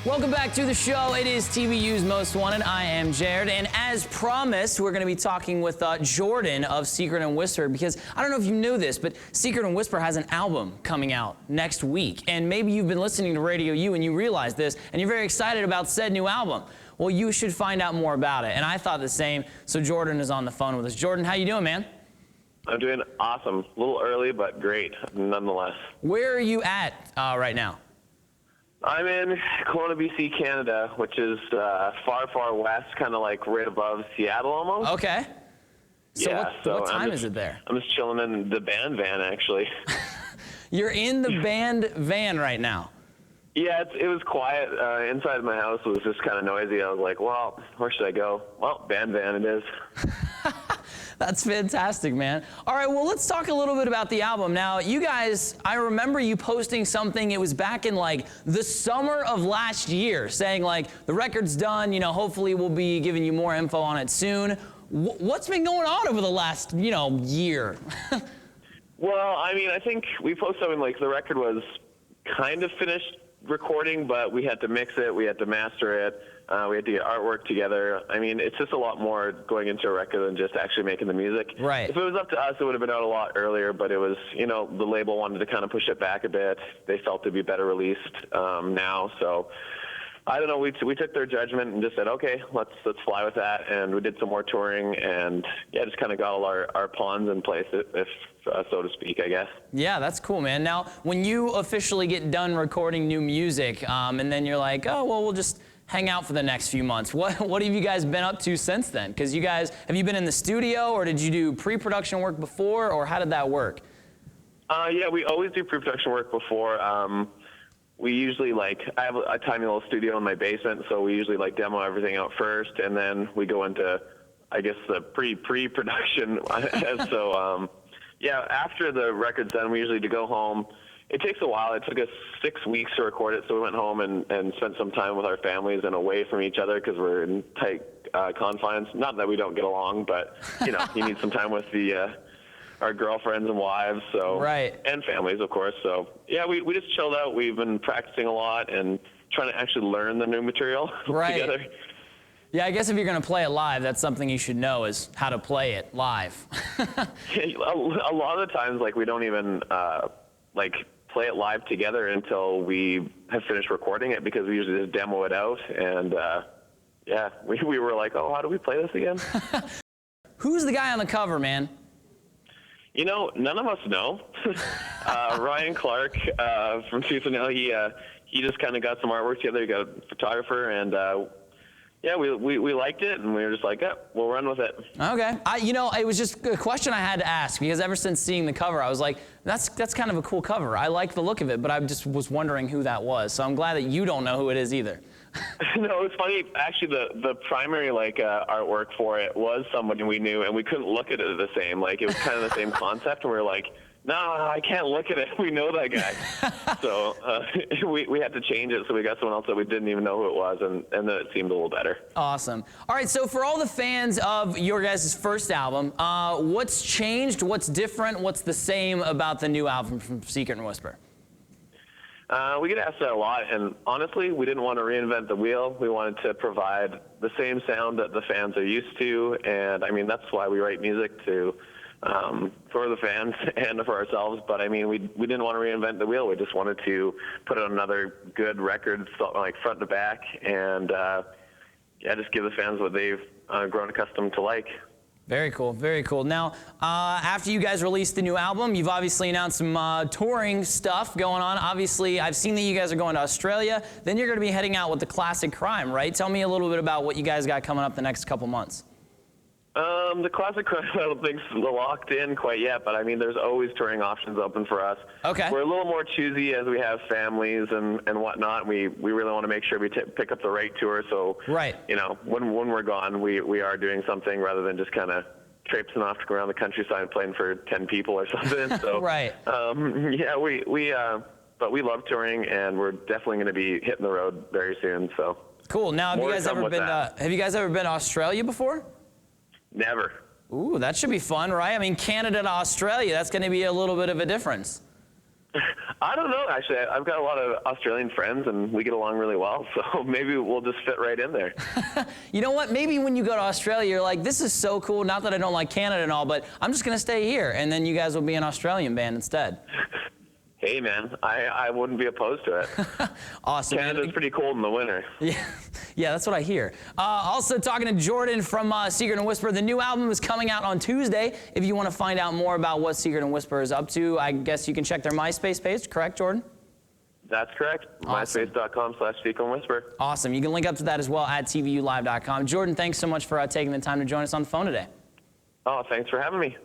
Welcome back to the show. It is TVU's Most Wanted. I am Jared, and as promised, we're going to be talking with Jordan of Secret and Whisper, because I don't know if you knew this, but Secret and Whisper has an album coming out next week, and maybe you've been listening to Radio U and you realize this, and you're very excited about said new album. Well, you should find out more about it, and I thought the same, so Jordan is on the phone with us. Jordan, how you doing, man? I'm doing awesome. A little early, but great, nonetheless. Where are you at right now? I'm in Kelowna, BC, Canada, which is far, far west, kind of like right above Seattle almost. Okay. So yeah, what time is it there? I'm just chilling in the band van, actually. You're in the band van right now? Yeah, it was quiet. Inside my house was just kind of noisy. I was like, well, where should I go? Well, band van it is. That's fantastic, man. All right, well, let's talk a little bit about the album. Now, you guys, I remember you posting something, it was back in like the summer of last year, saying like, the record's done, you know, hopefully we'll be giving you more info on it soon. What's been going on over the last, year? Well, I mean, I think we posted something like the record was kind of finished recording, but we had to mix it, we had to master it. We had to get artwork together. I mean, it's just a lot more going into a record than just actually making the music. Right. If it was up to us, it would have been out a lot earlier, but it was, the label wanted to kind of push it back a bit. They felt it'd be better released now. So I don't know. We took their judgment and just said, okay, let's fly with that. And we did some more touring and just kind of got all our pawns in place, if so to speak, I guess. Yeah, that's cool, man. Now, when you officially get done recording new music, and then you're like, oh, well, we'll just hang out for the next few months. What have you guys been up to since then? Because have you been in the studio, or did you do pre-production work before, or how did that work? Yeah, we always do pre-production work before. We usually I have a tiny little studio in my basement, so we usually demo everything out first, and then we go into, I guess, the pre-production. So, yeah, after the record's done, we usually go home. It takes a while. It took us 6 weeks to record it, so we went home and spent some time with our families and away from each other because we're in tight confines. Not that we don't get along, but, you need some time with our girlfriends and wives, so right. And families, of course. So, yeah, we just chilled out. We've been practicing a lot and trying to actually learn the new material together. Yeah, I guess if you're going to play it live, that's something you should know is how to play it live. A lot of the times, we don't even play it live together until we have finished recording it, because we usually just demo it out. And yeah, we were like, oh, how do we play this again? Who's the guy on the cover, man? None of us know. Ryan Clark from TVU, he just kind of got some artwork together. He got a photographer, and yeah, we liked it, and we were just like, yeah, we'll run with it. Okay. It was just a question I had to ask, because ever since seeing the cover, I was like, that's kind of a cool cover. I like the look of it, but I just was wondering who that was. So I'm glad that you don't know who it is either. No, it's funny. Actually, the primary artwork for it was somebody we knew, and we couldn't look at it the same. It was kind of the same concept, and we were like, no, I can't look at it. We know that guy. So we had to change it, so we got someone else that we didn't even know who it was, and then it seemed a little better. Awesome. All right, so for all the fans of your guys' first album, what's changed, what's different, what's the same about the new album from Secret and Whisper? We get asked that a lot, and honestly, we didn't want to reinvent the wheel. We wanted to provide the same sound that the fans are used to, and I mean, that's why we write music, for the fans and for ourselves. But I mean, we didn't want to reinvent the wheel. We just wanted to put out another good record, front to back, and just give the fans what they've grown accustomed to like. Very cool, very cool. Now, after you guys released the new album, you've obviously announced some touring stuff going on. Obviously, I've seen that you guys are going to Australia. Then you're going to be heading out with the Classic Crime, right? Tell me a little bit about what you guys got coming up the next couple months. The Classic Crime, I don't think's locked in quite yet, but I mean, there's always touring options open for us. Okay. We're a little more choosy as we have families and whatnot. We really want to make sure we pick up the right tour. So, right. When we're gone, we are doing something rather than just kind of traipsing off to go around the countryside playing for 10 people or something. So, right. Yeah, but we love touring, and we're definitely going to be hitting the road very soon. So. Cool. Now, have you guys ever been to Australia before? Never. Ooh, that should be fun, right? I mean, Canada to Australia, that's going to be a little bit of a difference. I don't know, actually. I've got a lot of Australian friends, and we get along really well, so maybe we'll just fit right in there. You know what? Maybe when you go to Australia, you're like, this is so cool. Not that I don't like Canada and all, but I'm just going to stay here. And then you guys will be an Australian band instead. Hey, man, I wouldn't be opposed to it. Awesome. Canada's pretty cold in the winter. Yeah, that's what I hear. Also talking to Jordan from Secret and Whisper. The new album is coming out on Tuesday. If you want to find out more about what Secret and Whisper is up to, I guess you can check their MySpace page, correct, Jordan? That's correct. Awesome. MySpace.com/Secret and Whisper. Awesome. You can link up to that as well at TVUlive.com. Jordan, thanks so much for taking the time to join us on the phone today. Oh, thanks for having me.